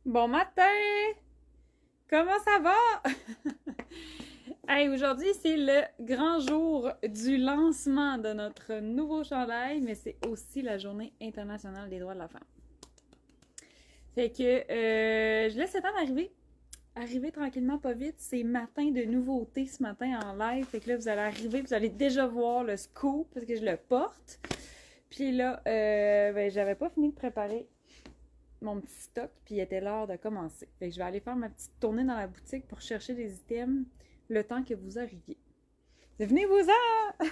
Bon matin! Comment ça va? Hey, aujourd'hui, c'est le grand jour du lancement de notre nouveau chandail, mais c'est aussi la journée internationale des droits de la femme. Fait que je laisse le temps d'arriver. Arriver tranquillement, pas vite. C'est matin de nouveautés ce matin en live. Fait que là, vous allez arriver, vous allez déjà voir le scoop parce que je le porte. Puis là, j'avais pas fini de préparer mon petit stock, puis il était l'heure de commencer. Fait que je vais aller faire ma petite tournée dans la boutique pour chercher des items le temps que vous arriviez. Venez-vous-en!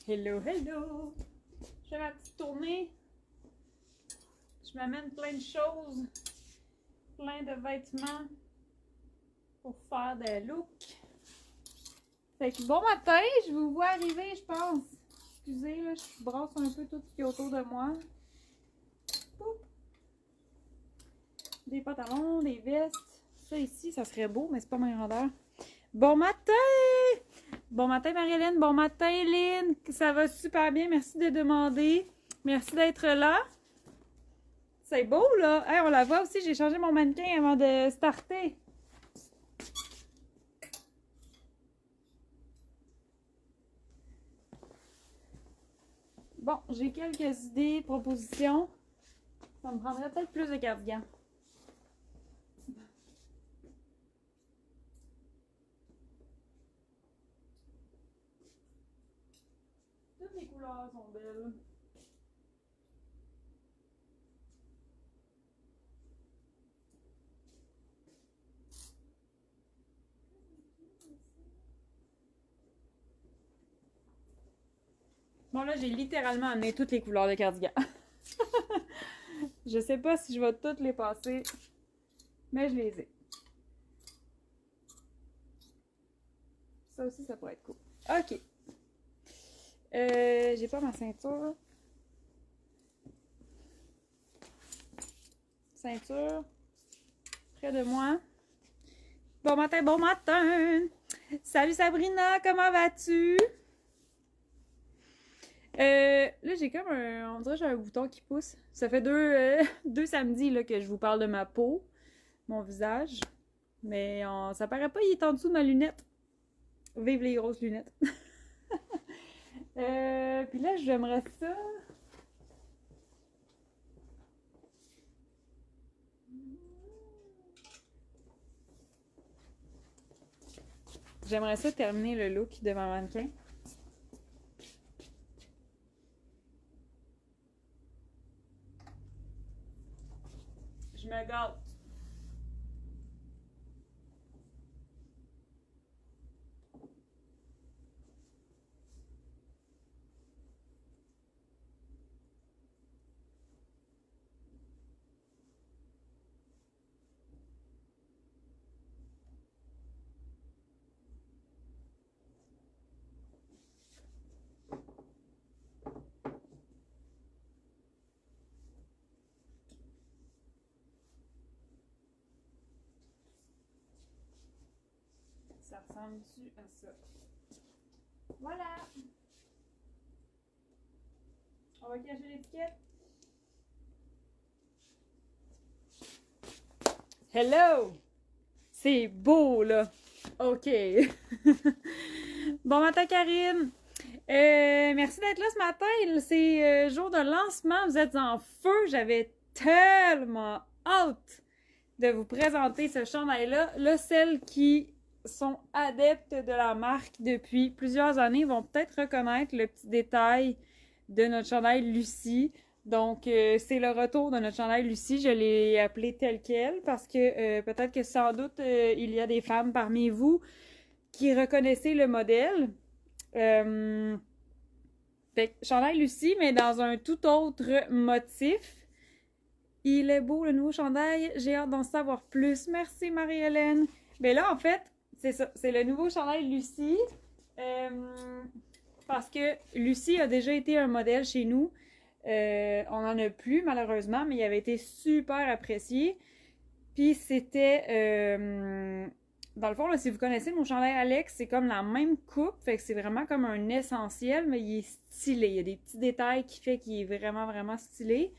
Hello, hello! Je fais ma petite tournée. Je m'amène plein de choses, plein de vêtements pour faire des looks. Fait que bon matin, je vous vois arriver, je pense. Excusez, là, je brasse un peu tout ce qui est autour de moi. Poup. Des pantalons, des vestes. Ça ici, ça serait beau, mais c'est pas ma grandeur. Bon matin! Bon matin, Marie-Hélène. Bon matin, Lynn. Ça va super bien. Merci de demander. Merci d'être là. C'est beau, là. Hey, on la voit aussi. J'ai changé mon mannequin avant de starter. Bon, j'ai quelques idées, propositions. Ça me prendrait peut-être plus de cardigans. Toutes les couleurs sont belles. Bon, là, j'ai littéralement amené toutes les couleurs de cardigan. Je sais pas si je vais toutes les passer, mais je les ai. Ça aussi, ça pourrait être cool. OK. J'ai pas ma ceinture. Ceinture. Près de moi. Bon matin, bon matin! Salut Sabrina, comment vas-tu? Là, j'ai comme un... On dirait que j'ai un bouton qui pousse. Ça fait deux samedis là, que je vous parle de ma peau, mon visage. Mais ça paraît pas, il est en dessous de ma lunette. Vive les grosses lunettes. Puis là, j'aimerais ça... J'aimerais ça terminer le look de ma mannequin. Je me gâte. Ça ressemble-tu à ça? Voilà! On va cacher l'étiquette. Hello! C'est beau, là! OK. Bon matin, Karine! Merci d'être là ce matin. C'est jour de lancement. Vous êtes en feu. J'avais tellement hâte de vous présenter ce chandail-là. Là, celles qui sont adeptes de la marque depuis plusieurs années vont peut-être reconnaître le petit détail de notre chandail Lucie. Donc, c'est le retour de notre chandail Lucie. Je l'ai appelé tel quel parce que peut-être que sans doute il y a des femmes parmi vous qui reconnaissez le modèle. Fait que chandail Lucie, mais dans un tout autre motif. Il est beau le nouveau chandail, j'ai hâte d'en savoir plus. Merci Marie-Hélène. Ben là, en fait, c'est ça, c'est le nouveau chandail Lucie. Parce que Lucie a déjà été un modèle chez nous. On n'en a plus malheureusement, mais il avait été super apprécié. Puis c'était... dans le fond, là, si vous connaissez mon chandail Alex, c'est comme la même coupe. Fait que c'est vraiment comme un essentiel, mais il est stylé. Il y a des petits détails qui fait qu'il est vraiment, vraiment stylé.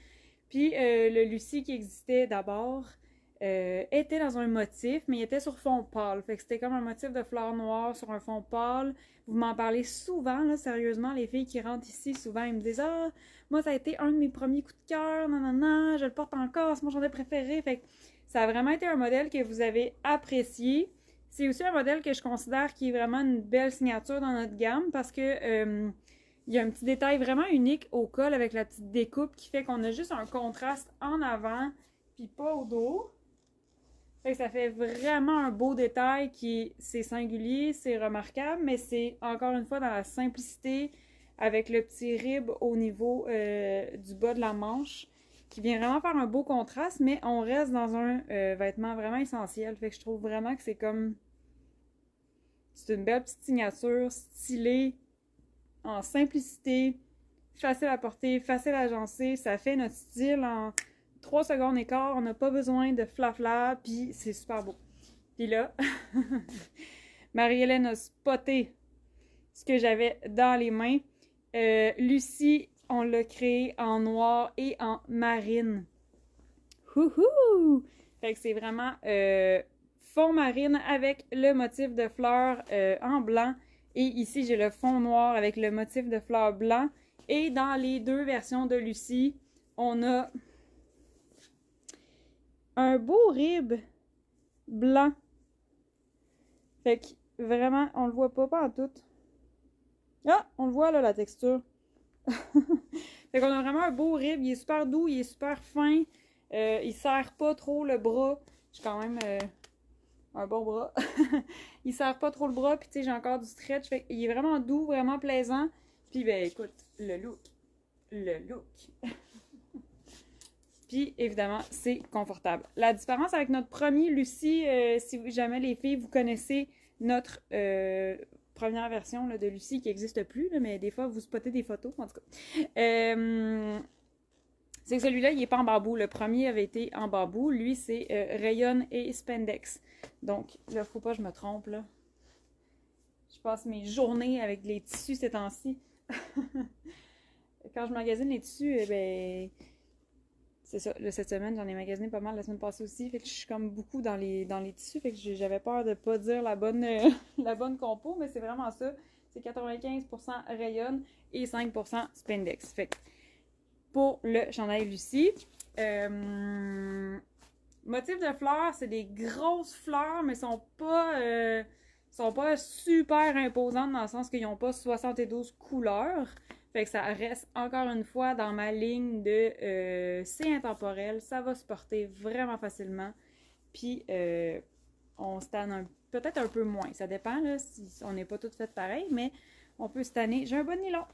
Puis le Lucie qui existait d'abord était dans un motif, mais il était sur fond pâle. Fait que c'était comme un motif de fleurs noires sur un fond pâle. Vous m'en parlez souvent, là, sérieusement. Les filles qui rentrent ici, souvent, ils me disent « Ah, moi, ça a été un de mes premiers coups de cœur, non, je le porte encore, c'est mon chandail préféré. » Fait que ça a vraiment été un modèle que vous avez apprécié. C'est aussi un modèle que je considère qui est vraiment une belle signature dans notre gamme parce que il y a un petit détail vraiment unique au col avec la petite découpe qui fait qu'on a juste un contraste en avant puis pas au dos. Fait que ça fait vraiment un beau détail c'est singulier, c'est remarquable, mais c'est encore une fois dans la simplicité avec le petit rib au niveau du bas de la manche qui vient vraiment faire un beau contraste, mais on reste dans un vêtement vraiment essentiel. Fait que je trouve vraiment que c'est comme... C'est une belle petite signature stylée, en simplicité, facile à porter, facile à agencer. Ça fait notre style en 3 secondes et quart. On n'a pas besoin de flafla, puis c'est super beau. Puis là, Marie-Hélène a spoté ce que j'avais dans les mains. Lucie, on l'a créé en noir et en marine. Houhou! Fait que c'est vraiment fond marine avec le motif de fleurs en blanc. Et ici, j'ai le fond noir avec le motif de fleurs blanc. Et dans les deux versions de Lucie, on a un beau rib blanc. Fait que vraiment, on le voit pas en tout. Ah, on le voit là, la texture. Fait qu'on a vraiment un beau rib. Il est super doux, il est super fin. Il serre pas trop le bras. J'ai quand même un bon bras. Il serre pas trop le bras. Puis tu sais, j'ai encore du stretch. Fait qu'il est vraiment doux, vraiment plaisant. Puis ben écoute, le look. Le look. Puis évidemment, c'est confortable. La différence avec notre premier Lucie, si jamais les filles, vous connaissez notre première version là, de Lucie qui n'existe plus, là, mais des fois, vous spottez des photos, en tout cas. C'est que celui-là, il n'est pas en bambou. Le premier avait été en bambou. Lui, c'est rayon et spandex. Donc, là, faut pas que je me trompe, là. Je passe mes journées avec les tissus ces temps-ci. Quand je magasine les tissus, eh ben... C'est ça, là, cette semaine, j'en ai magasiné pas mal la semaine passée aussi. Fait que je suis comme beaucoup dans les tissus. Fait que j'avais peur de pas dire la bonne, la bonne compo, mais c'est vraiment ça. C'est 95% rayon et 5% spandex. Fait que pour le chandail Lucie. Motif de fleurs, c'est des grosses fleurs, mais sont pas super imposantes dans le sens qu'ils n'ont pas 72 couleurs. Fait que ça reste encore une fois dans ma ligne de c'est intemporel, ça va se porter vraiment facilement. Puis on se tanne peut-être un peu moins. Ça dépend là, si on n'est pas toutes faites pareil, mais on peut se tanner. J'ai un bon nylon!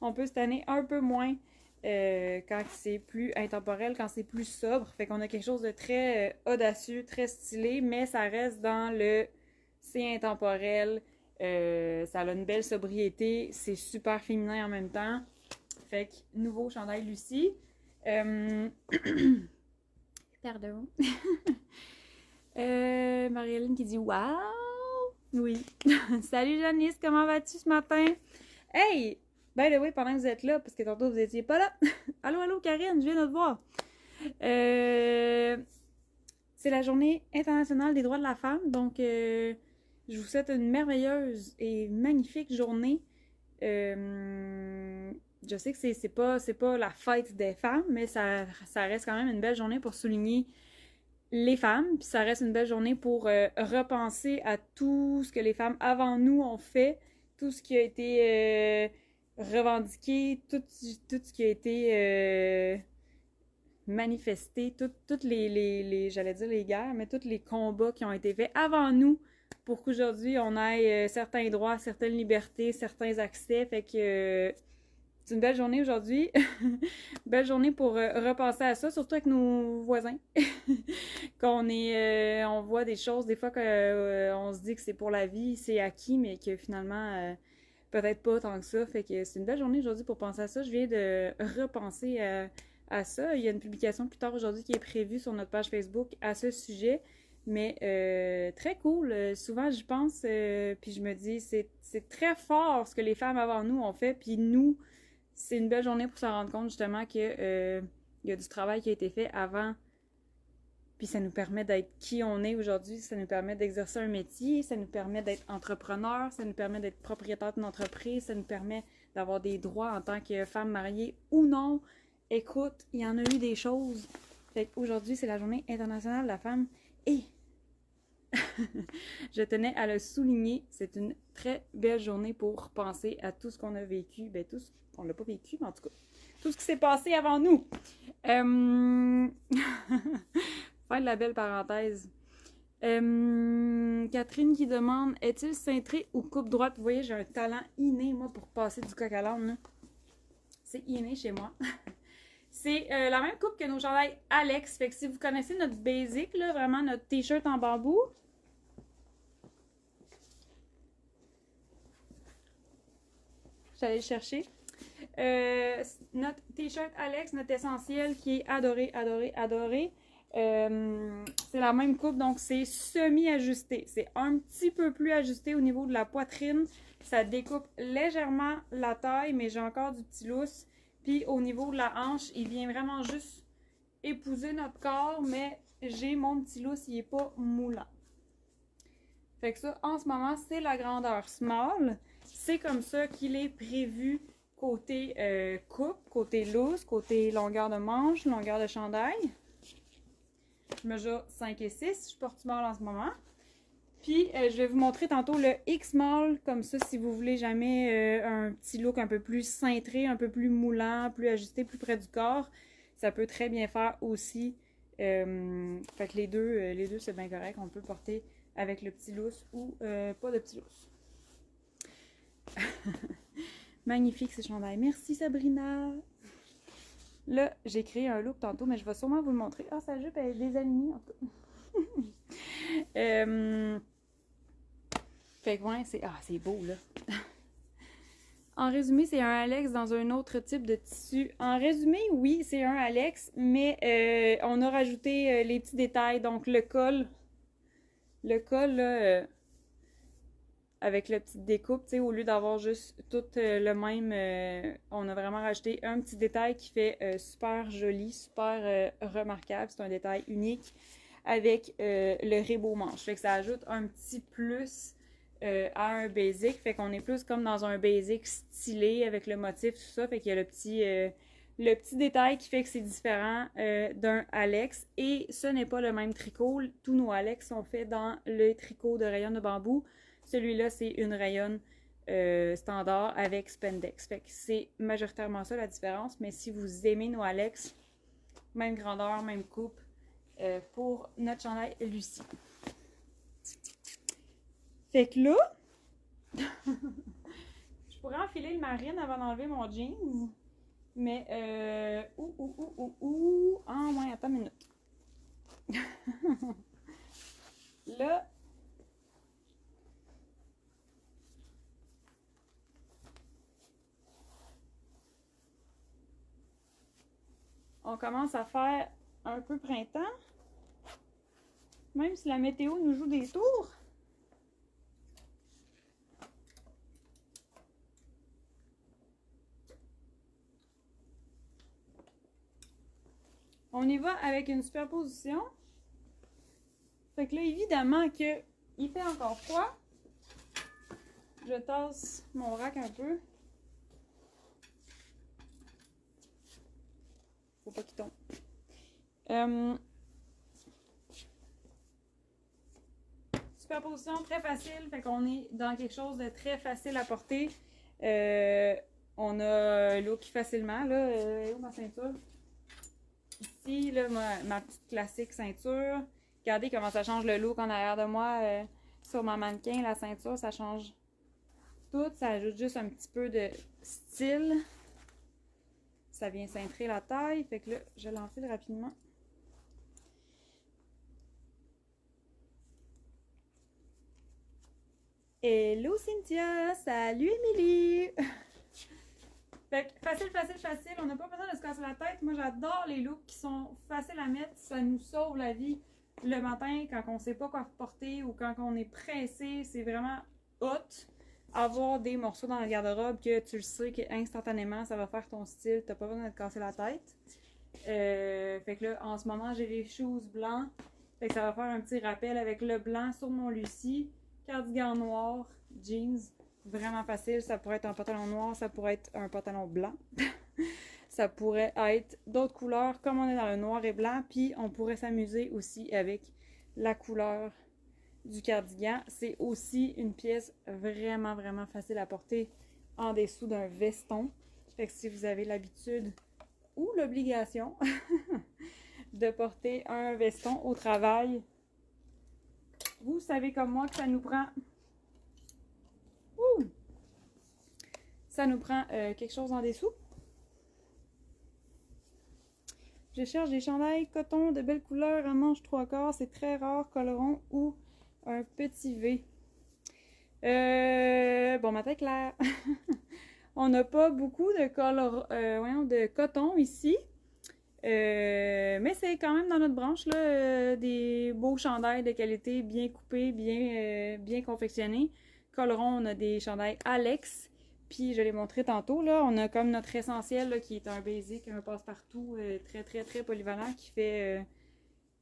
On peut se tanner un peu moins quand c'est plus intemporel, quand c'est plus sobre. Fait qu'on a quelque chose de très audacieux, très stylé, mais ça reste dans le c'est intemporel. Ça a une belle sobriété, c'est super féminin en même temps. Fait que, nouveau chandail Lucie. Pardon. Marie-Hélène qui dit « Wow! » Oui. Salut Janice, comment vas-tu ce matin? Hey! By the way, pendant que vous êtes là, parce que tantôt vous étiez pas là. Allô, allô Karine, je viens de te voir. C'est la journée internationale des droits de la femme, donc... je vous souhaite une merveilleuse et magnifique journée. je sais que c'est pas la fête des femmes, mais ça reste quand même une belle journée pour souligner les femmes, puis ça reste une belle journée pour repenser à tout ce que les femmes avant nous ont fait, tout ce qui a été revendiqué, tout ce qui a été manifesté, toutes j'allais dire les guerres, mais tous les combats qui ont été faits avant nous pour qu'aujourd'hui on ait certains droits, certaines libertés, certains accès, fait que c'est une belle journée aujourd'hui. Belle journée pour repenser à ça, surtout avec nos voisins. On voit des choses, des fois qu'on se dit que c'est pour la vie, c'est acquis, mais que finalement, peut-être pas tant que ça. Fait que c'est une belle journée aujourd'hui pour penser à ça. Je viens de repenser à ça. Il y a une publication plus tard aujourd'hui qui est prévue sur notre page Facebook à ce sujet. Mais très cool. Souvent, j'y pense, puis je me dis, c'est très fort ce que les femmes avant nous ont fait, puis nous, c'est une belle journée pour se rendre compte justement que il y a du travail qui a été fait avant, puis ça nous permet d'être qui on est aujourd'hui, ça nous permet d'exercer un métier, ça nous permet d'être entrepreneur, ça nous permet d'être propriétaire d'une entreprise, ça nous permet d'avoir des droits en tant que femme mariée ou non. Écoute, il y en a eu des choses. Fait qu'aujourd'hui, c'est la journée internationale de la femme et je tenais à le souligner, c'est une très belle journée pour penser à tout ce qu'on a vécu, ben tout ce qu'on l'a pas vécu, mais en tout cas, tout ce qui s'est passé avant nous. Fin de la belle parenthèse. Catherine qui demande, est-il cintré ou coupe droite? Vous voyez, j'ai un talent inné, moi, pour passer du coq à l'âne. C'est inné chez moi. C'est la même coupe que nos chandails Alex. Fait que si vous connaissez notre basic, là, vraiment notre t-shirt en bambou, j'allais le chercher. Notre t-shirt Alex, notre essentiel qui est adoré, adoré, adoré. C'est la même coupe, donc c'est semi-ajusté. C'est un petit peu plus ajusté au niveau de la poitrine. Ça découpe légèrement la taille, mais j'ai encore du petit lousse. Puis au niveau de la hanche, il vient vraiment juste épouser notre corps, mais j'ai mon petit lousse, il n'est pas moulant. Fait que ça, en ce moment, c'est la grandeur small. C'est comme ça qu'il est prévu côté coupe, côté loose, côté longueur de manche, longueur de chandail. Je mesure 5 et 6, je porte small en ce moment. Puis, je vais vous montrer tantôt le X-Small, comme ça, si vous voulez jamais un petit look un peu plus cintré, un peu plus moulant, plus ajusté, plus près du corps. Ça peut très bien faire aussi. Fait que les deux c'est bien correct. On peut porter avec le petit lousse ou pas de petit lousse. Magnifique ces chandails. Merci Sabrina! Là, j'ai créé un look tantôt, mais je vais sûrement vous le montrer. Ah, sa jupe, elle est désalignée, en tout cas. Fait que ouais, c'est beau, là. En résumé, c'est un Alex dans un autre type de tissu. En résumé, oui, c'est un Alex, mais on a rajouté les petits détails. Donc, le col, là, avec la petite découpe, tu sais, au lieu d'avoir juste tout le même, on a vraiment rajouté un petit détail qui fait super joli, super remarquable. C'est un détail unique avec le ribot manche. Fait que ça ajoute un petit plus à un basic. Fait qu'on est plus comme dans un basic stylé avec le motif, tout ça. Fait qu'il y a le petit détail qui fait que c'est différent d'un Alex. Et ce n'est pas le même tricot. Tous nos Alex sont faits dans le tricot de rayon de bambou. Celui-là, c'est une rayonne standard avec spandex. Fait que c'est majoritairement ça la différence. Mais si vous aimez nos Alex, même grandeur, même coupe, pour notre chandail Lucie. Fait que là, je pourrais enfiler le marine avant d'enlever mon jeans. Mais, ah ouais, attends une minute. Là, on commence à faire un peu printemps. Même si la météo nous joue des tours. On y va avec une superposition. Fait que là, évidemment qu'il fait encore froid. Je tasse mon rack un peu. Faut pas qu'il tombe. Superposition très facile, fait qu'on est dans quelque chose de très facile à porter. On a look facilement, là, où ma ceinture? Ici, là, ma petite classique ceinture. Regardez comment ça change le look en arrière de moi. Sur ma mannequin, la ceinture, ça change tout. Ça ajoute juste un petit peu de style. Ça vient cintrer la taille. Fait que là, je l'enfile rapidement. Hello Cynthia! Salut Émilie! Fait que facile, facile, facile. On n'a pas besoin de se casser la tête. Moi, j'adore les looks qui sont faciles à mettre. Ça nous sauve la vie le matin quand on ne sait pas quoi porter ou quand on est pressé. C'est vraiment hot. Avoir des morceaux dans le garde-robe que tu le sais qu'instantanément, ça va faire ton style. T'as pas besoin de te casser la tête. Fait que là, en ce moment, j'ai les shoes blancs. Fait que ça va faire un petit rappel avec le blanc sur mon Lucie. Cardigan noir, jeans. Vraiment facile, ça pourrait être un pantalon noir, ça pourrait être un pantalon blanc. Ça pourrait être d'autres couleurs, comme on est dans le noir et blanc, puis on pourrait s'amuser aussi avec la couleur du cardigan. C'est aussi une pièce vraiment, vraiment facile à porter en dessous d'un veston. Fait que si vous avez l'habitude ou l'obligation de porter un veston au travail, vous savez comme moi que ça nous prend... Ça nous prend quelque chose en dessous. Je cherche des chandails coton de belles couleurs à manches 3/4. C'est très rare, col rond ou un petit V. Bon matin Claire. On n'a pas beaucoup de de coton ici. Mais c'est quand même dans notre branche là, des beaux chandails de qualité, bien coupés, bien confectionnés. Col rond, on a des chandails Alex. Puis je l'ai montré tantôt, là, on a comme notre essentiel là, qui est un basic, un passe-partout très très très polyvalent qui fait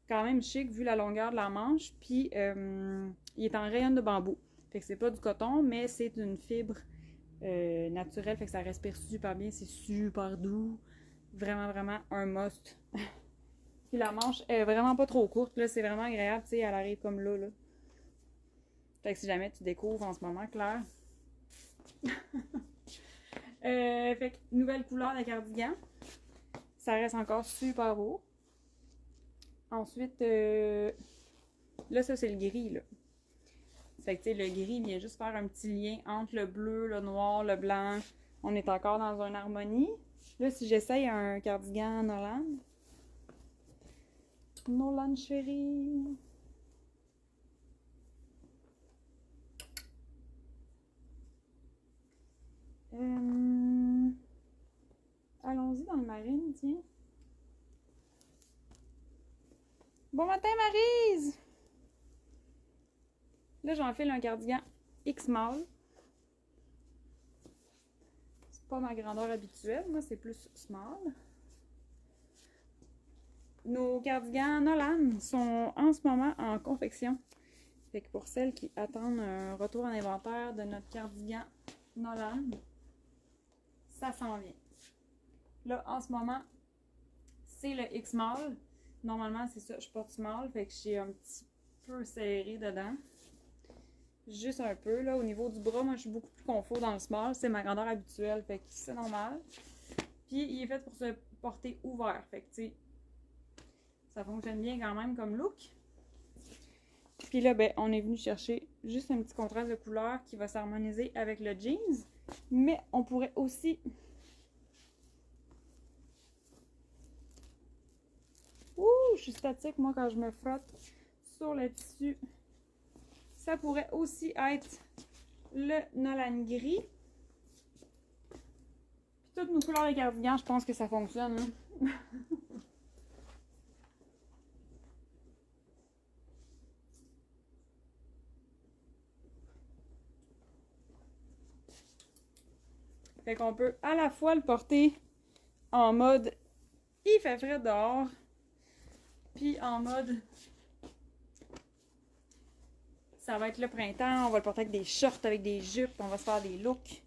quand même chic vu la longueur de la manche. Puis il est en rayon de bambou. Fait que c'est pas du coton, mais c'est une fibre naturelle. Fait que ça respire super bien, c'est super doux. Vraiment vraiment un must. Puis la manche est vraiment pas trop courte, là, c'est vraiment agréable, tu sais, elle arrive comme là. Fait que si jamais tu découvres en ce moment, Claire. Fait que nouvelle couleur de cardigan. Ça reste encore super beau. Ensuite, là, ça c'est le gris, là. Fait que, tu sais, le gris vient juste faire un petit lien entre le bleu, le noir, le blanc. On est encore dans une harmonie. Là, si j'essaye un cardigan Nolan. Nolan chérie. Allons-y dans le marine, tiens. Bon matin, Maryse! Là, j'enfile un cardigan X-Mall. C'est pas ma grandeur habituelle, moi, c'est plus small. Nos cardigans Nolan sont en ce moment en confection. Fait que pour celles qui attendent un retour en inventaire de notre cardigan Nolan, ça s'en vient. Là, en ce moment, c'est le X-Mall. Normalement, c'est ça, je porte small, fait que j'ai un petit peu serré dedans. Juste un peu, là, au niveau du bras, moi, je suis beaucoup plus confort dans le small. C'est ma grandeur habituelle, fait que c'est normal. Puis, il est fait pour se porter ouvert, fait que, tu sais, ça fonctionne bien quand même comme look. Puis là, ben, on est venu chercher juste un petit contraste de couleur qui va s'harmoniser avec le jeans. Mais on pourrait aussi... Ouh, je suis statique, moi, quand je me frotte sur le tissu. Ça pourrait aussi être le Nolan gris. Puis toutes nos couleurs de cardigan, je pense que ça fonctionne. Hein? Fait qu'on peut à la fois le porter en mode il fait frais dehors, puis en mode ça va être le printemps, on va le porter avec des shorts, avec des jupes, on va se faire des looks.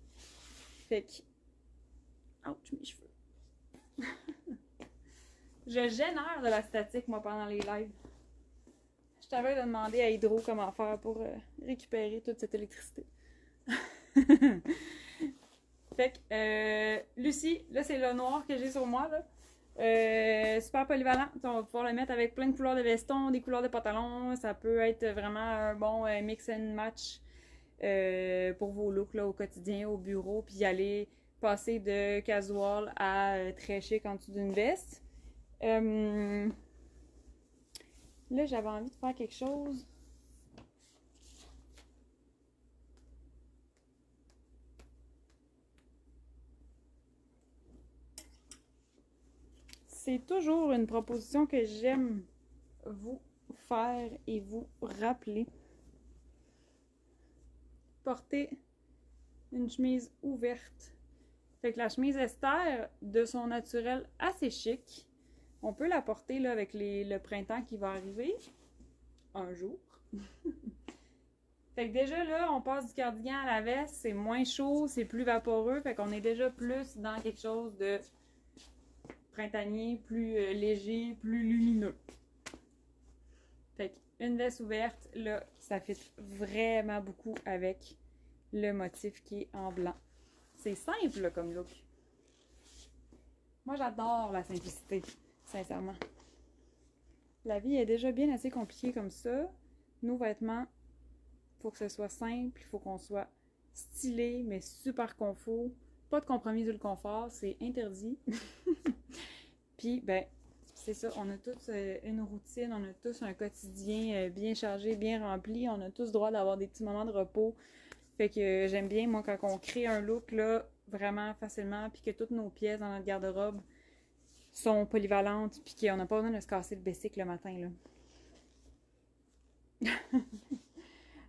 Fait que... Ouch, mes cheveux. Je génère de la statique, moi, pendant les lives. Je t'avais demandé à Hydro comment faire pour récupérer toute cette électricité. Fait que, Lucie, là, c'est le noir que j'ai sur moi, là. Super polyvalent. On va pouvoir le mettre avec plein de couleurs de veston, des couleurs de pantalon. Ça peut être vraiment un bon mix and match pour vos looks là, au quotidien, au bureau, puis aller passer de casual à très chic en dessous d'une veste. Là, j'avais envie de faire quelque chose. C'est toujours une proposition que j'aime vous faire et vous rappeler. Porter une chemise ouverte. Fait que la chemise Esther, de son naturel assez chic, on peut la porter là, avec le printemps qui va arriver un jour. Fait que déjà là, on passe du cardigan à la veste, c'est moins chaud, c'est plus vaporeux, fait qu'on est déjà plus dans quelque chose de printanier, plus léger, plus lumineux. Fait qu'une veste ouverte, là, ça fit vraiment beaucoup avec le motif qui est en blanc. C'est simple là, comme look. Moi, j'adore la simplicité, sincèrement. La vie est déjà bien assez compliquée comme ça. Nos vêtements, il faut que ce soit simple, il faut qu'on soit stylé, mais super confort. Pas de compromis sur le confort, c'est interdit. Puis, ben, c'est ça, on a tous une routine, on a tous un quotidien bien chargé, bien rempli. On a tous droit d'avoir des petits moments de repos. Fait que j'aime bien, moi, quand on crée un look, là, vraiment facilement, puis que toutes nos pièces dans notre garde-robe sont polyvalentes, puis qu'on n'a pas besoin de se casser le basic le matin, là.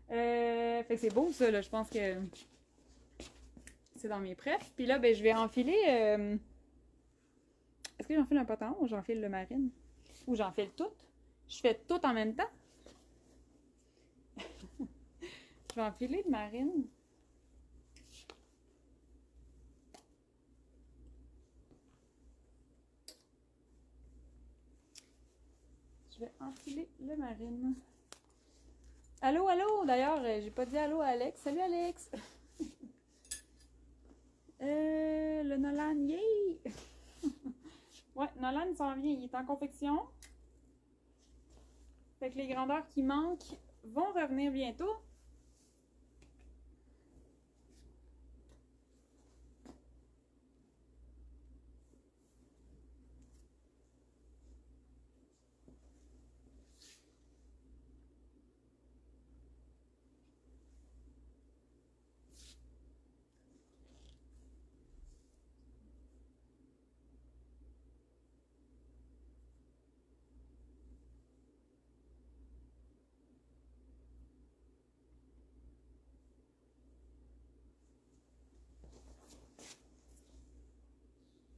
Fait que c'est beau, ça, là. Je pense que c'est dans mes prefs. Puis là, ben, je vais enfiler... Est-ce que j'enfile un pantalon ou j'enfile le marine? Ou j'enfile tout? Je fais tout en même temps? Je vais enfiler le marine. Je vais enfiler le marine. Allô, allô! D'ailleurs, j'ai pas dit allô à Alex. Salut Alex! Le Nolan, yay! Ouais, Nolan s'en vient, il est en confection. Fait que les grandeurs qui manquent vont revenir bientôt.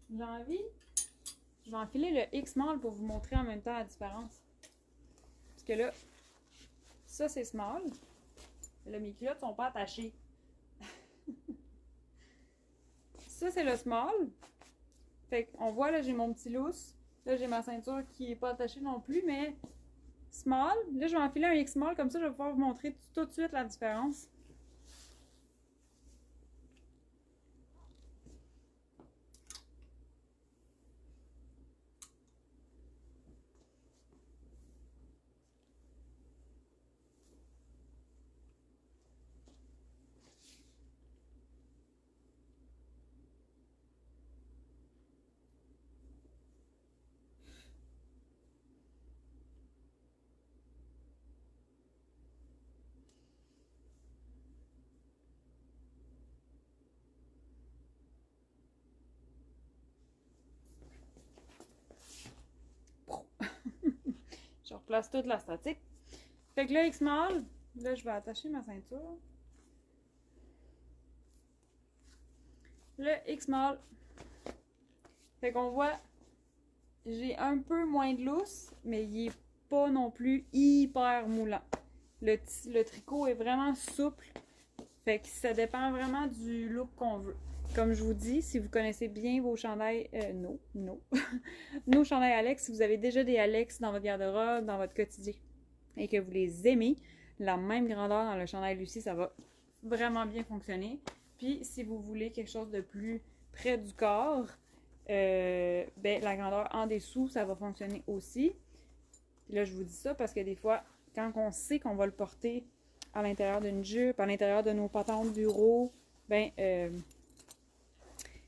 J'ai envie. Je vais enfiler le X-Small pour vous montrer en même temps la différence. Parce que là, ça c'est small. Là, mes culottes sont pas attachées. Ça c'est le small. Fait qu'on voit là, j'ai mon petit lousse. Là, j'ai ma ceinture qui est pas attachée non plus, mais small. Là, je vais enfiler un X-Small, comme ça, je vais pouvoir vous montrer tout de suite la différence. Je replace toute la statique. Fait que là, X-Small, là, je vais attacher ma ceinture. Le X-Small. Fait qu'on voit, j'ai un peu moins de lousse, mais il est pas non plus hyper moulant. Le tricot est vraiment souple. Fait que ça dépend vraiment du look qu'on veut. comme je vous dis, si vous connaissez bien vos chandails, nos chandails Alex, si vous avez déjà des Alex dans votre garde-robe, dans votre quotidien, et que vous les aimez, la même grandeur dans le chandail Lucie, ça va vraiment bien fonctionner. Puis, si vous voulez quelque chose de plus près du corps, ben, la grandeur en dessous, ça va fonctionner aussi. Puis là, je vous dis ça parce que des fois, quand on sait qu'on va le porter à l'intérieur d'une jupe, à l'intérieur de nos pantalons de bureau, ben,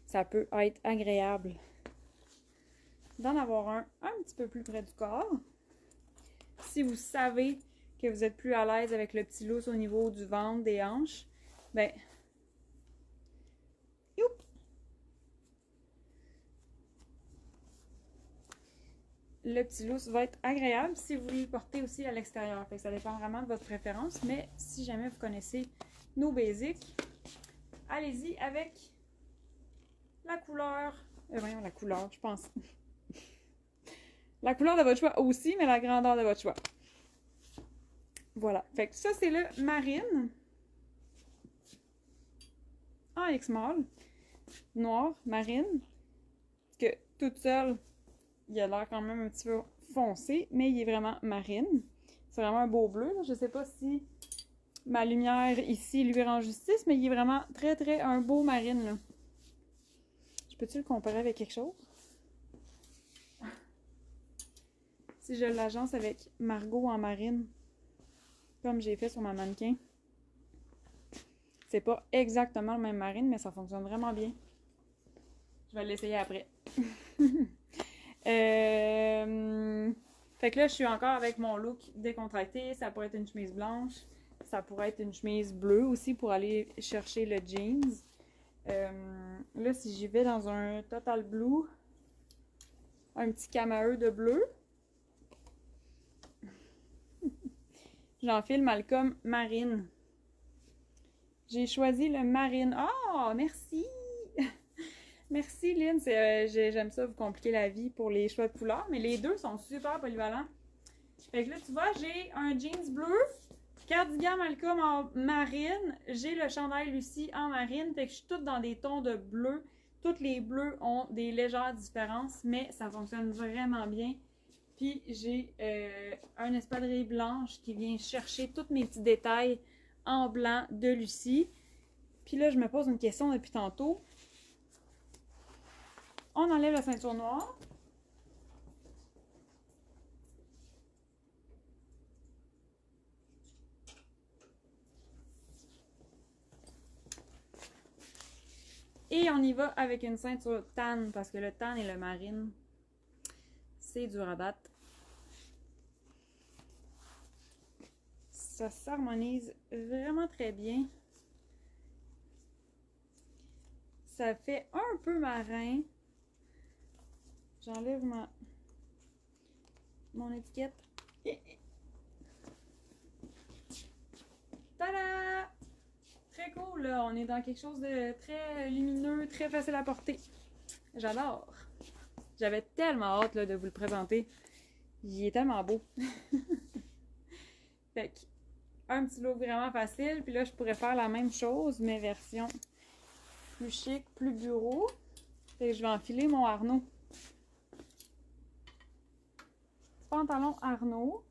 ça peut être agréable d'en avoir un petit peu plus près du corps. Si vous savez que vous êtes plus à l'aise avec le petit lousse au niveau du ventre, des hanches, ben, youp! Le petit lousse va être agréable si vous le portez aussi à l'extérieur. Ça dépend vraiment de votre préférence, mais si jamais vous connaissez nos basics, allez-y avec la couleur. Voyons, la couleur, je pense. La couleur de votre choix aussi, mais la grandeur de votre choix. Voilà. Fait que ça, c'est le marine. En X-Small. Noir, marine. Que toute seule, il a l'air quand même un petit peu foncé, mais il est vraiment marine. C'est vraiment un beau bleu. Là. Je sais pas si ma lumière ici lui rend justice, mais il est vraiment très, très un beau marine. Là. Je peux-tu le comparer avec quelque chose? Si je l'agence avec Margot en marine, comme j'ai fait sur ma mannequin, c'est pas exactement le même marine, mais ça fonctionne vraiment bien. Je vais l'essayer après. Fait que là, je suis encore avec mon look décontracté. Ça pourrait être une chemise blanche. Ça pourrait être une chemise bleue aussi pour aller chercher le jeans. Là, si j'y vais dans un total blue, un petit camaheu de bleu, j'enfile Malcolm marine. J'ai choisi le marine. Oh, merci! Merci, Lynn. J'aime ça, vous compliquer la vie pour les choix de couleurs, mais les deux sont super polyvalents. Fait que là, tu vois, j'ai un jeans bleu, cardigan Malcolm en marine, j'ai le chandail Lucie en marine, fait que je suis toute dans des tons de bleu. Toutes les bleus ont des légères différences, mais ça fonctionne vraiment bien. Puis j'ai un espadrille blanche qui vient chercher tous mes petits détails en blanc de Lucie. Puis là, je me pose une question depuis tantôt. On enlève la ceinture noire. Et on y va avec une ceinture tan, parce que le tan et le marine, c'est dur à battre. Ça s'harmonise vraiment très bien. Ça fait un peu marin. J'enlève mon étiquette. Tada! Très cool, là. On est dans quelque chose de très lumineux, très facile à porter. J'adore. J'avais tellement hâte là, de vous le présenter. Il est tellement beau. Fait que, un petit look vraiment facile. Puis là, je pourrais faire la même chose, mais version plus chic, plus bureau. Fait que je vais enfiler mon Arnaud. Pantalon Arnaud.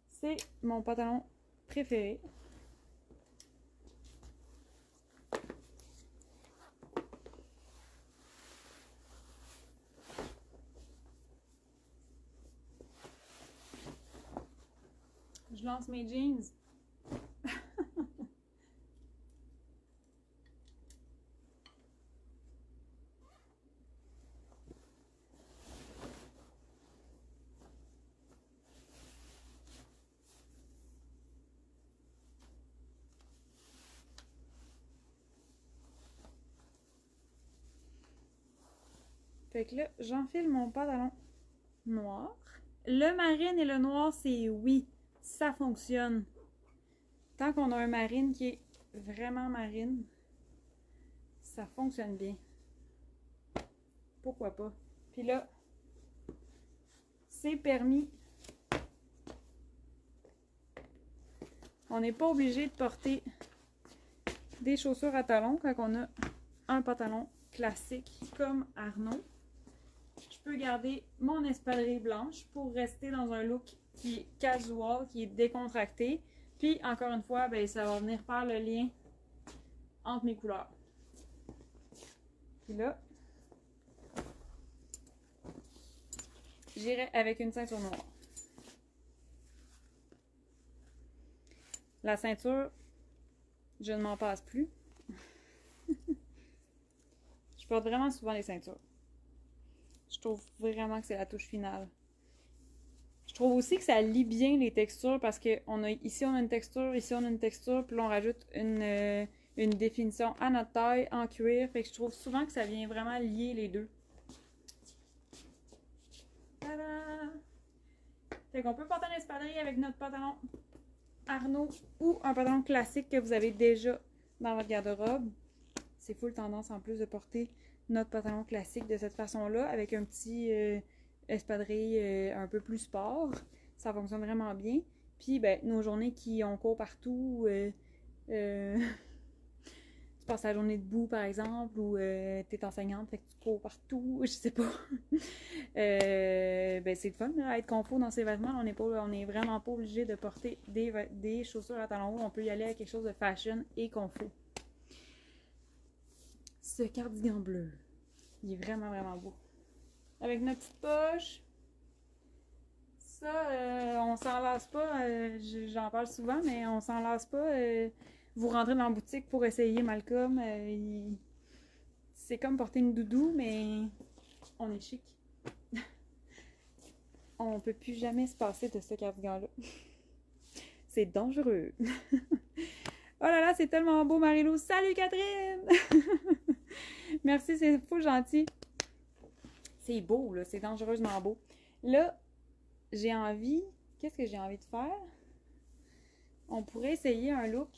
C'est mon pantalon préféré. Je lance mes jeans. Fait que là, j'enfile mon pantalon noir. Le marine et le noir, c'est oui, ça fonctionne. Tant qu'on a un marine qui est vraiment marine, ça fonctionne bien. Pourquoi pas? Puis là, c'est permis. On n'est pas obligé de porter des chaussures à talons quand on a un pantalon classique comme Arnaud. Je peux garder mon espadrille blanche pour rester dans un look qui est casual, qui est décontracté. Puis, encore une fois, ben, ça va venir faire le lien entre mes couleurs. Puis là, j'irai avec une ceinture noire. La ceinture, je ne m'en passe plus. Je porte vraiment souvent les ceintures. Je trouve vraiment que c'est la touche finale. Je trouve aussi que ça lie bien les textures parce que ici on a une texture, ici on a une texture, puis là on rajoute une définition à notre taille en cuir. Fait que je trouve souvent que ça vient vraiment lier les deux. Tada! Fait qu'on peut porter un espadrille avec notre pantalon Arnaud ou un pantalon classique que vous avez déjà dans votre garde-robe. C'est full tendance en plus de porter notre pantalon classique de cette façon-là avec un petit espadrille un peu plus sport. Ça fonctionne vraiment bien. Puis, ben, nos journées on court partout, tu passes la journée debout, par exemple, ou tu es enseignante, fait que tu cours partout, je sais pas. Ben, c'est le fun, là, être confort dans ses vêtements. On est vraiment pas obligé de porter des chaussures à talons hauts. On peut y aller avec quelque chose de fashion et confort. Ce cardigan bleu, il est vraiment, vraiment beau. Avec notre petite poche. Ça, on s'en lasse pas. J'en parle souvent, mais on s'en lasse pas. Vous rentrez dans la boutique pour essayer Malcolm. C'est comme porter une doudou, mais on est chic. On peut plus jamais se passer de ce cardigan-là. C'est dangereux. Oh là là, c'est tellement beau, Marie-Lou. Salut, Catherine! Merci, c'est fou gentil. C'est beau, là. C'est dangereusement beau. Là, j'ai envie... Qu'est-ce que j'ai envie de faire? On pourrait essayer un look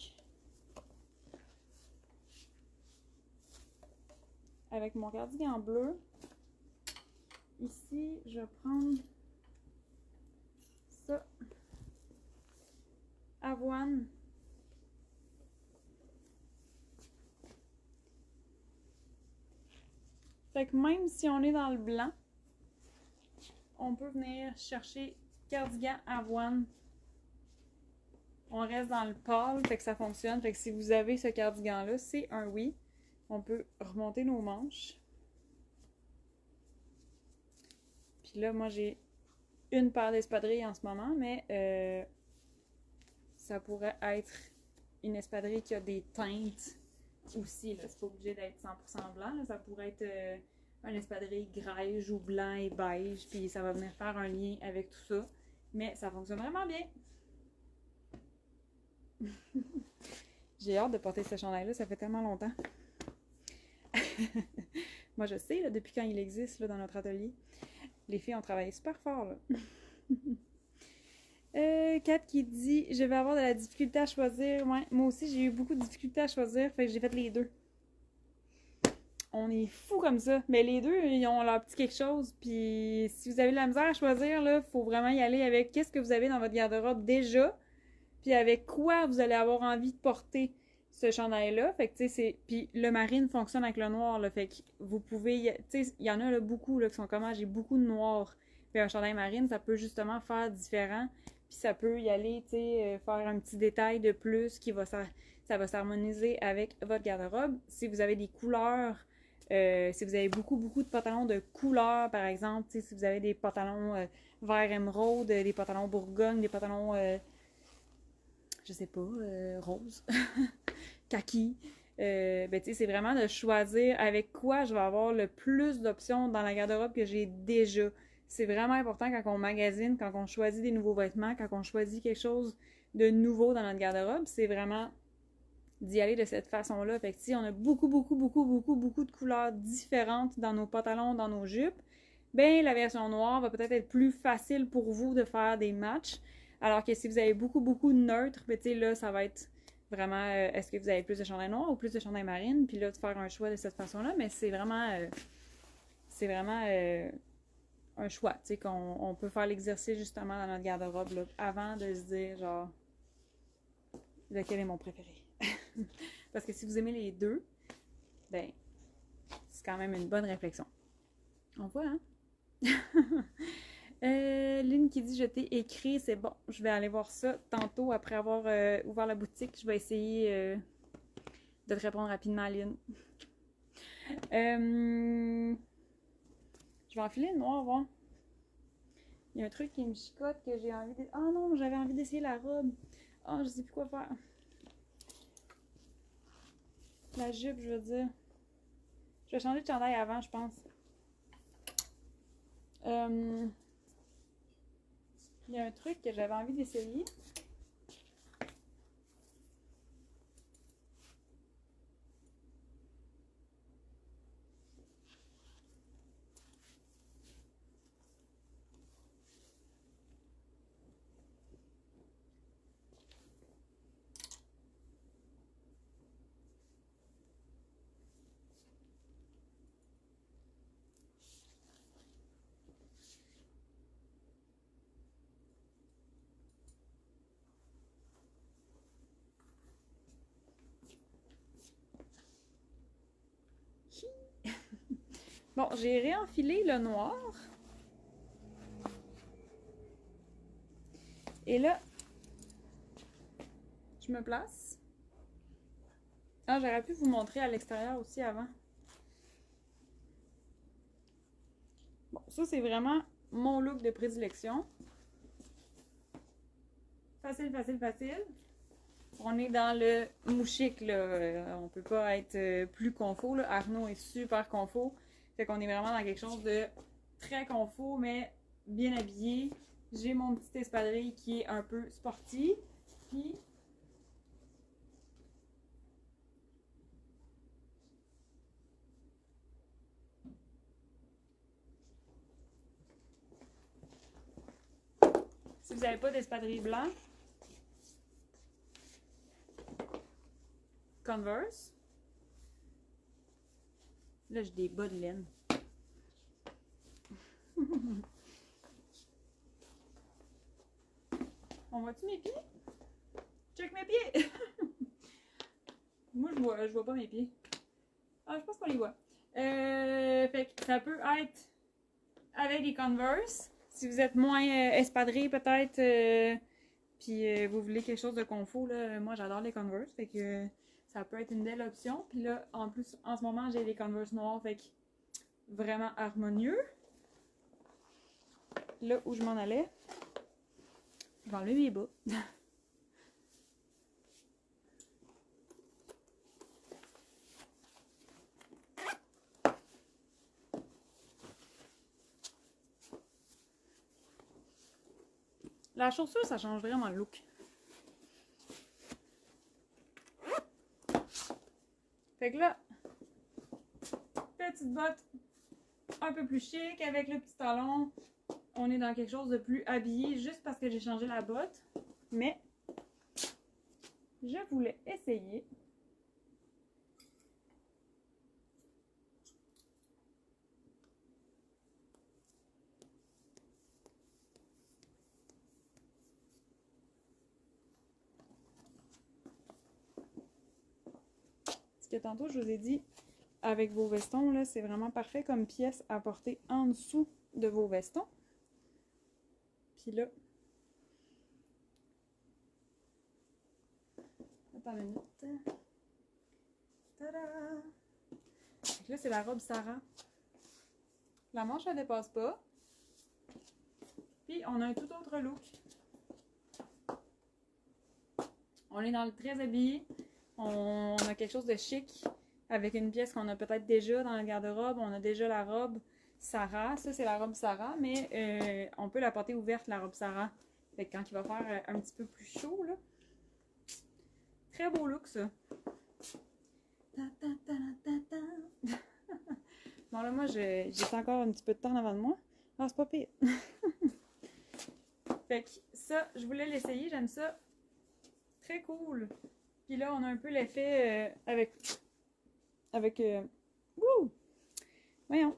avec mon cardigan bleu. Ici, je vais prendre ça. Avoine. Fait que même si on est dans le blanc, on peut venir chercher cardigan avoine. On reste dans le pâle, fait que ça fonctionne. Fait que si vous avez ce cardigan-là, c'est un oui. On peut remonter nos manches. Puis là, moi, j'ai une paire d'espadrilles en ce moment, mais ça pourrait être une espadrille qui a des teintes aussi. C'est pas obligé d'être 100% blanc. Là. Ça pourrait être un espadrille greige ou blanc et beige, puis ça va venir faire un lien avec tout ça. Mais ça fonctionne vraiment bien. J'ai hâte de porter ce chandail-là, ça fait tellement longtemps. Moi, je sais, là, depuis quand il existe là, dans notre atelier. Les filles ont travaillé super fort, là. Kat qui dit « Je vais avoir de la difficulté à choisir. » Ouais, moi aussi, j'ai eu beaucoup de difficultés à choisir, fait que j'ai fait les deux. On est fous comme ça. Mais les deux, ils ont leur petit quelque chose. Puis si vous avez de la misère à choisir, là, faut vraiment y aller avec qu'est-ce que vous avez dans votre garde-robe déjà. Puis avec quoi vous allez avoir envie de porter ce chandail-là. Fait que, tu sais, c'est... Puis le marine fonctionne avec le noir, là. Fait que vous pouvez... Tu sais, il y en a là, beaucoup, là, qui sont comme moi, j'ai beaucoup de noir. Puis un chandail marine, ça peut justement faire différent. Puis ça peut y aller, tu sais, faire un petit détail de plus qui va... Ça va s'harmoniser avec votre garde-robe. Si vous avez des couleurs... si vous avez beaucoup de pantalons de couleurs, par exemple, si vous avez des pantalons vert émeraude, des pantalons bourgogne, des pantalons, je sais pas, rose, kaki, ben, c'est vraiment de choisir avec quoi je vais avoir le plus d'options dans la garde-robe que j'ai déjà. C'est vraiment important quand on magasine, quand on choisit des nouveaux vêtements, quand on choisit quelque chose de nouveau dans notre garde-robe, c'est vraiment d'y aller de cette façon-là. Fait que si on a beaucoup de couleurs différentes dans nos pantalons, dans nos jupes, ben la version noire va peut-être être plus facile pour vous de faire des matchs. Alors que si vous avez beaucoup de neutres, ben tu sais là, ça va être vraiment, est-ce que vous avez plus de chandail noir ou plus de chandail marine? Puis là, de faire un choix de cette façon-là, mais c'est vraiment un choix, tu sais, qu'on peut faire l'exercice justement dans notre garde-robe là, avant de se dire genre, lequel est mon préféré? Parce que si vous aimez les deux, ben, quand même une bonne réflexion. On voit, hein? L'une qui dit je t'ai écrit, c'est bon. Je vais aller voir ça tantôt après avoir ouvert la boutique. Je vais essayer de te répondre rapidement, Lynn. Je vais enfiler le noir, voir. Il y a un truc qui me chicote que j'ai envie de... Oh non, j'avais envie d'essayer la robe. Oh, je sais plus quoi faire. La jupe, je veux dire. Je vais changer de chandail avant, je pense. Il y a un truc que j'avais envie d'essayer. Bon, j'ai réenfilé le noir. Et là, je me place. Ah, j'aurais pu vous montrer à l'extérieur aussi avant. Bon, ça, c'est vraiment mon look de prédilection. Facile, facile, facile. On est dans le mouchique, là. On peut pas être plus confort, là. Arnaud est super confort. Fait qu'on est vraiment dans quelque chose de très confort, mais bien habillé. J'ai mon petit espadrille qui est un peu sporty. Puis... si vous n'avez pas d'espadrille blanc, Converse. Là, j'ai des bas de laine. On voit-tu mes pieds? Check mes pieds! Moi, je vois pas mes pieds. Ah, je pense qu'on les voit. Fait que ça peut être avec des Converse. Si vous êtes moins espadrille, peut-être, puis vous voulez quelque chose de confort, là, moi, j'adore les Converse. Fait que ça peut être une belle option. Puis là, en plus, en ce moment, j'ai les Converse noirs. Fait que vraiment harmonieux. Là où je m'en allais, je vais enlever mes bas. La chaussure, ça change vraiment le look. Fait que là, petite botte un peu plus chic avec le petit talon. On est dans quelque chose de plus habillé juste parce que j'ai changé la botte. Mais je voulais essayer. Parce que tantôt, je vous ai dit, avec vos vestons, là, c'est vraiment parfait comme pièce à porter en dessous de vos vestons. Puis là, attends une minute. Tada! Donc là, c'est la robe Sarah. La manche, elle dépasse pas. Puis, on a un tout autre look. On est dans le très habillé. On a quelque chose de chic avec une pièce qu'on a peut-être déjà dans le garde-robe. On a déjà la robe Sarah. Ça, c'est la robe Sarah, mais on peut la porter ouverte, la robe Sarah. Fait que quand il va faire un petit peu plus chaud, là. Très beau look, ça. Bon, là, moi, j'ai encore un petit peu de temps avant de moi. Ah, c'est pas pire. Fait que ça, je voulais l'essayer. J'aime ça. Très cool. Puis là, on a un peu l'effet avec wouh! Voyons.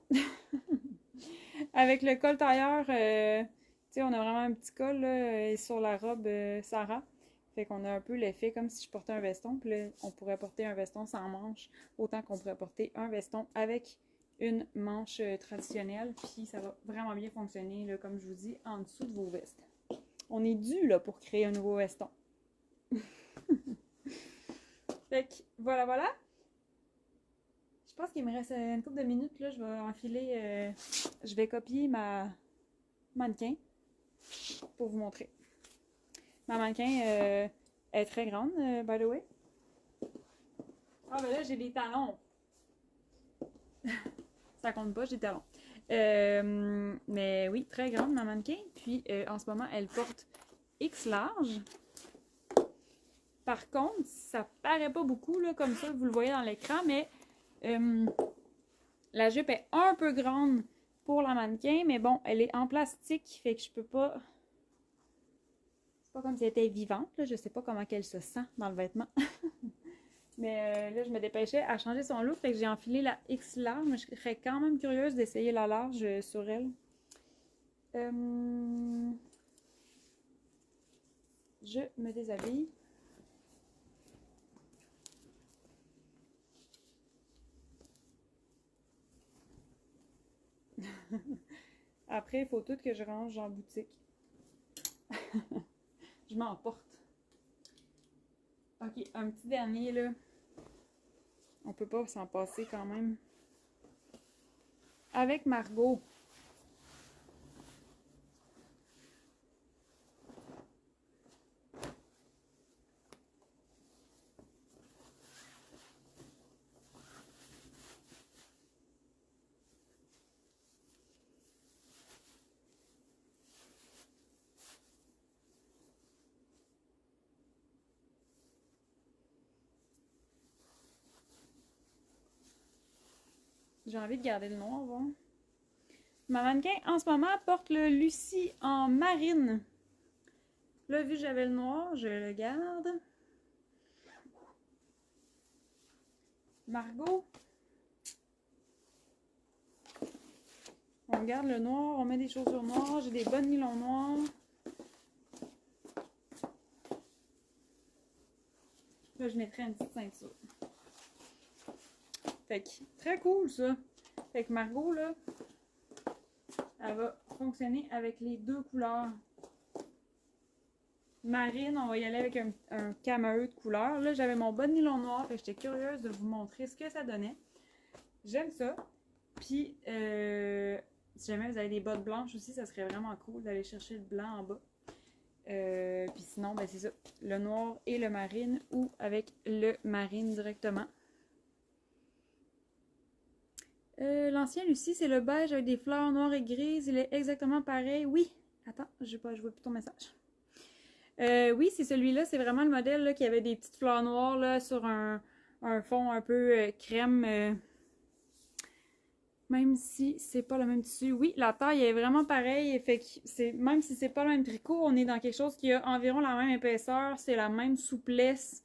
Avec le col tailleur, tu sais, on a vraiment un petit col là, sur la robe Sarah. Fait qu'on a un peu l'effet comme si je portais un veston. Puis là, on pourrait porter un veston sans manches, autant qu'on pourrait porter un veston avec une manche traditionnelle, puis ça va vraiment bien fonctionner, là, comme je vous dis, en dessous de vos vestes. On est dû là pour créer un nouveau veston. Fait que voilà, voilà. Je pense qu'il me reste une couple de minutes, là, je vais enfiler, je vais copier ma mannequin pour vous montrer. Ma mannequin est très grande, by the way. Ah, ben là, j'ai des talons. Ça compte pas, j'ai des talons. Mais oui, très grande, ma mannequin. Puis, en ce moment, elle porte X large. Par contre, ça paraît pas beaucoup, là, comme ça, vous le voyez dans l'écran, mais la jupe est un peu grande pour la mannequin, mais bon, elle est en plastique, fait que je peux pas... C'est pas comme si elle était vivante, là. Je sais pas comment elle se sent dans le vêtement. Mais là, je me dépêchais à changer son look, fait que j'ai enfilé la X large, mais je serais quand même curieuse d'essayer la large sur elle. Je me déshabille. Après, il faut tout que je range en boutique. Je m'emporte. Ok, un petit dernier, là. On peut pas s'en passer quand même. Avec Margot. J'ai envie de garder le noir, bon. Ma mannequin, en ce moment, porte le Lucie en marine. Là, vu que j'avais le noir, je le garde. Margot. On garde le noir, on met des chaussures noires. J'ai des bonnes nylons noirs. Là, je mettrai une petite ceinture. Fait que, très cool, ça. Fait que Margot, là, elle va fonctionner avec les deux couleurs. Marine, on va y aller avec un cameo de couleur. Là, j'avais mon bon nylon noir, fait que j'étais curieuse de vous montrer ce que ça donnait. J'aime ça. Puis, si jamais vous avez des bottes blanches aussi, ça serait vraiment cool d'aller chercher le blanc en bas. Puis sinon, ben c'est ça, le noir et le marine ou avec le marine directement. L'ancien Lucie, c'est le beige avec des fleurs noires et grises. Il est exactement pareil. Oui, attends, je vois plus ton message. Oui, c'est celui-là. C'est vraiment le modèle là, qui avait des petites fleurs noires là, sur un fond un peu crème. Même si c'est pas le même tissu. Oui, la taille est vraiment pareille. Fait que même si c'est pas le même tricot, on est dans quelque chose qui a environ la même épaisseur. C'est la même souplesse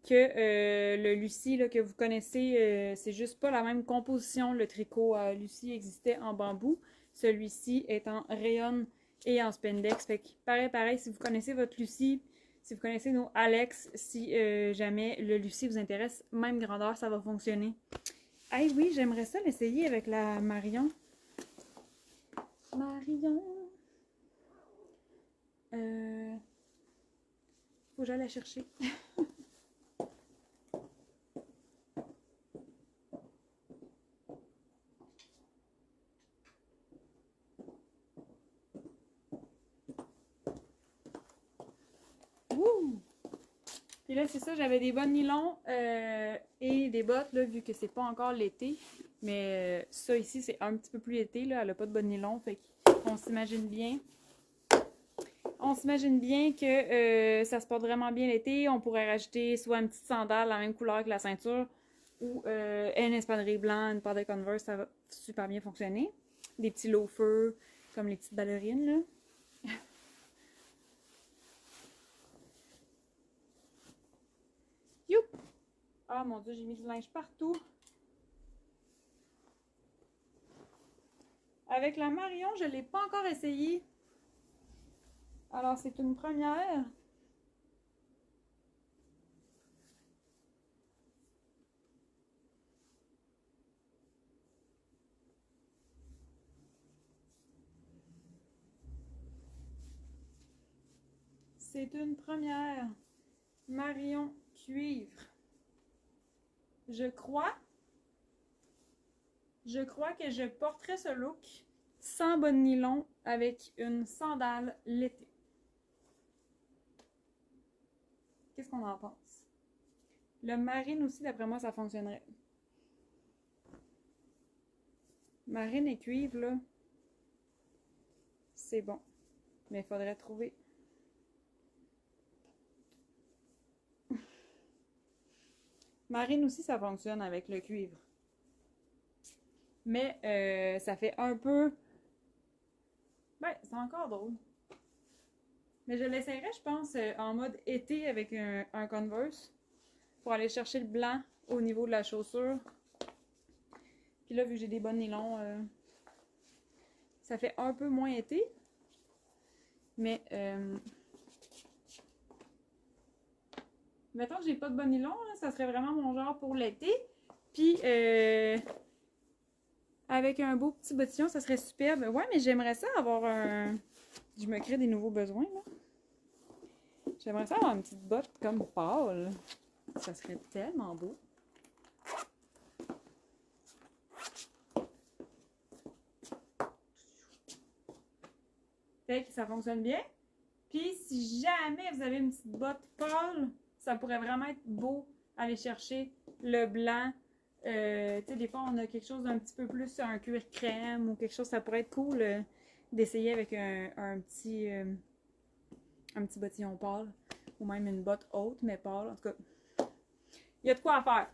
que le Lucie là, que vous connaissez. C'est juste pas la même composition. Le tricot à Lucie existait en bambou. Celui-ci est en rayon et en spandex. Fait que pareil, si vous connaissez votre Lucie, si vous connaissez nos Alex, si jamais le Lucie vous intéresse, même grandeur, ça va fonctionner. Hey, oui, j'aimerais ça l'essayer avec la Marion. Marion. Faut que j'aille la chercher. Wouh! Puis là, c'est ça, j'avais des bonnes nylons et des bottes, là, vu que c'est pas encore l'été. Mais ça ici, c'est un petit peu plus été, là. Elle a pas de bonnes nylons, fait qu'on s'imagine bien. On s'imagine bien que ça se porte vraiment bien l'été. On pourrait rajouter soit une petite sandale, la même couleur que la ceinture, ou une espadrille blanc, une paire de Converse, ça va super bien fonctionner. Des petits loafers, comme les petites ballerines, là. Youp! Ah mon dieu, j'ai mis du linge partout. Avec la Marion, je ne l'ai pas encore essayé. Alors, c'est une première. C'est une première. Marion cuivre. Je crois que je porterai ce look sans bas de nylon avec une sandale l'été. Qu'est-ce qu'on en pense? Le marine aussi, d'après moi, ça fonctionnerait. Marine et cuivre, là, c'est bon. Mais il faudrait trouver. Marine aussi, ça fonctionne avec le cuivre. Mais ça fait un peu... Ben, c'est encore drôle. Mais je l'essayerai, je pense, en mode été avec un Converse. Pour aller chercher le blanc au niveau de la chaussure. Puis là, vu que j'ai des bas de nylon, ça fait un peu moins été. Mais... mettons que j'ai pas de bas de nylon, là, ça serait vraiment mon genre pour l'été. Puis... avec un beau petit bottillon, ça serait superbe. Ouais, mais j'aimerais ça avoir un... Je me crée des nouveaux besoins, là. J'aimerais ça avoir une petite botte comme pâle. Ça serait tellement beau. Fait que ça fonctionne bien. Puis, si jamais vous avez une petite botte pâle, ça pourrait vraiment être beau aller chercher le blanc. Tu sais, des fois, on a quelque chose d'un petit peu plus, un cuir crème ou quelque chose, ça pourrait être cool d'essayer avec un petit bottillon pâle ou même une botte haute, mais pâle. En tout cas, il y a de quoi à faire.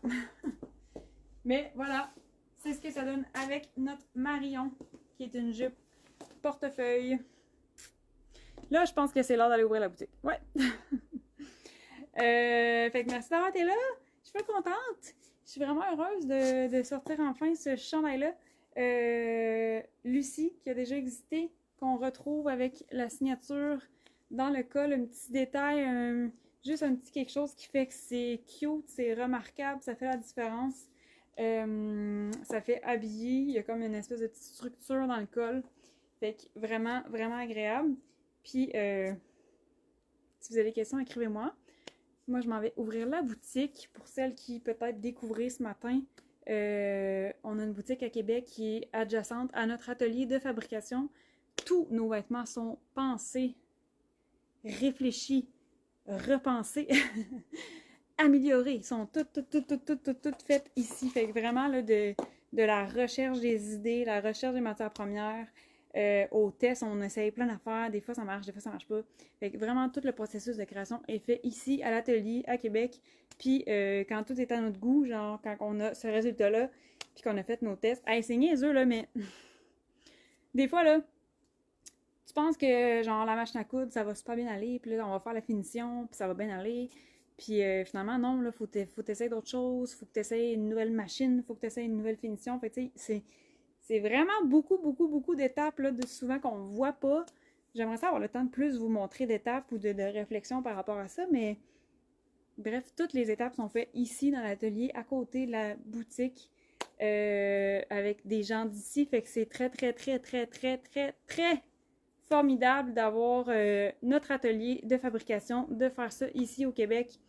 Mais voilà, c'est ce que ça donne avec notre Marion, qui est une jupe portefeuille. Là, je pense que c'est l'heure d'aller ouvrir la boutique. Ouais. Fait que merci d'avoir été là. Je suis pas contente. Je suis vraiment heureuse de sortir enfin ce chandail-là. Lucie, qui a déjà existé, qu'on retrouve avec la signature dans le col, un petit détail, juste un petit quelque chose qui fait que c'est cute, c'est remarquable, ça fait la différence. Ça fait habiller, il y a comme une espèce de petite structure dans le col. Fait que vraiment, vraiment agréable. Puis, si vous avez des questions, écrivez-moi. Moi, je m'en vais ouvrir la boutique. Pour celles qui peut-être découvraient ce matin, on a une boutique à Québec qui est adjacente à notre atelier de fabrication. Tous nos vêtements sont pensés, réfléchis, repensés, améliorés. Ils sont toutes faites ici. Fait que vraiment, là, de la recherche des idées, la recherche des matières premières, au test, on essaye plein d'affaires. Des fois, ça marche, des fois, ça marche pas. Fait que vraiment, tout le processus de création est fait ici, à l'atelier, à Québec. Puis, quand tout est à notre goût, genre, quand on a ce résultat-là, puis qu'on a fait nos tests, c'est niaiseux, là, mais des fois, là, tu penses que, genre, la machine à coudre, ça va super bien aller, puis là, on va faire la finition, puis ça va bien aller. Puis finalement, non, là, faut t'essayer d'autres choses, faut que t'essayes une nouvelle machine, faut que t'essayes une nouvelle finition. Fait que, tu sais, c'est vraiment beaucoup d'étapes, là, de souvent qu'on voit pas. J'aimerais ça avoir le temps de plus vous montrer d'étapes ou de réflexion par rapport à ça, mais bref, toutes les étapes sont faites ici, dans l'atelier, à côté de la boutique, avec des gens d'ici. Fait que c'est très formidable d'avoir notre atelier de fabrication, de faire ça ici au Québec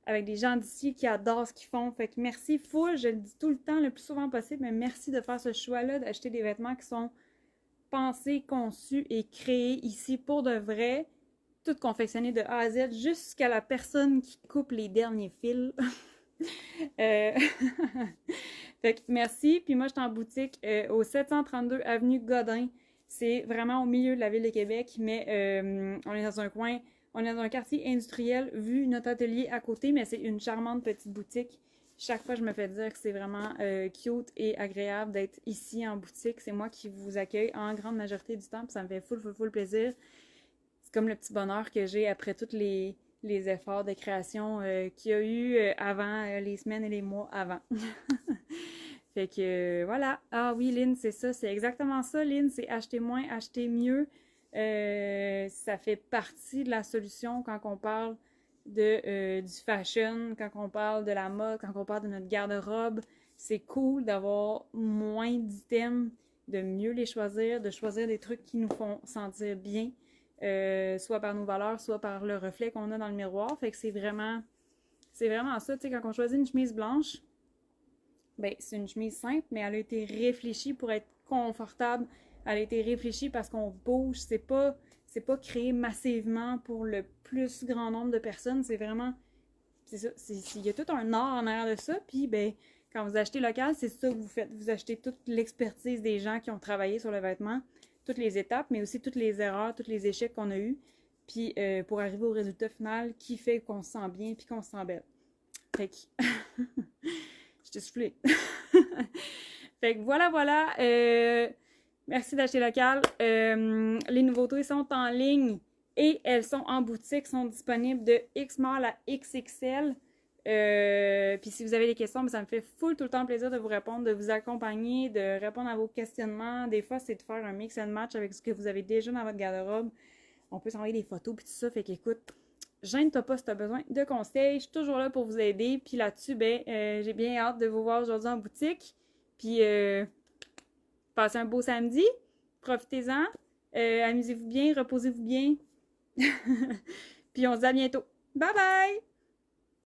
avec des gens d'ici qui adorent ce qu'ils font. Fait que merci full, je le dis tout le temps, le plus souvent possible, mais merci de faire ce choix-là, d'acheter des vêtements qui sont pensés, conçus et créés ici pour de vrai, tout confectionné de A à Z jusqu'à la personne qui coupe les derniers fils. Fait que merci. Puis moi, je suis en boutique au 732 Avenue Godin. C'est vraiment au milieu de la ville de Québec, mais on est dans un coin, on est dans un quartier industriel, vu notre atelier à côté, mais c'est une charmante petite boutique. Chaque fois, je me fais dire que c'est vraiment cute et agréable d'être ici en boutique. C'est moi qui vous accueille en grande majorité du temps, puis ça me fait full plaisir. C'est comme le petit bonheur que j'ai après tous les efforts de création qu'il y a eu avant, les semaines et les mois avant. Fait que voilà. Ah oui, Lynn, c'est ça. C'est exactement ça, Lynn. C'est acheter moins, acheter mieux. Ça fait partie de la solution quand on parle du fashion, quand on parle de la mode, quand on parle de notre garde-robe. C'est cool d'avoir moins d'items, de mieux les choisir, de choisir des trucs qui nous font sentir bien. soit par nos valeurs, soit par le reflet qu'on a dans le miroir. Fait que c'est vraiment ça. Tu sais, quand on choisit une chemise blanche, ben, c'est une chemise simple, mais elle a été réfléchie pour être confortable. Elle a été réfléchie parce qu'on bouge. C'est pas créé massivement pour le plus grand nombre de personnes. C'est vraiment, c'est ça. Il y a tout un art en arrière de ça. Puis, ben, quand vous achetez local, c'est ça que vous faites. Vous achetez toute l'expertise des gens qui ont travaillé sur le vêtement, toutes les étapes, mais aussi toutes les erreurs, tous les échecs qu'on a eus. Puis, pour arriver au résultat final qui fait qu'on se sent bien puis qu'on se sent belle. Fait que... Je t'ai soufflé. Fait que voilà. Merci d'acheter local. Les nouveautés sont en ligne et elles sont en boutique, sont disponibles de X-Mall à XXL. Puis si vous avez des questions, ça me fait full tout le temps plaisir de vous répondre, de vous accompagner, de répondre à vos questionnements. Des fois, c'est de faire un mix and match avec ce que vous avez déjà dans votre garde-robe. On peut s'envoyer des photos puis tout ça. Fait qu'écoute, gêne-toi pas si tu as besoin de conseils. Je suis toujours là pour vous aider. Puis là-dessus, j'ai bien hâte de vous voir aujourd'hui en boutique. Puis, passez un beau samedi. Profitez-en. Amusez-vous bien, reposez-vous bien. Puis, on se dit à bientôt. Bye bye!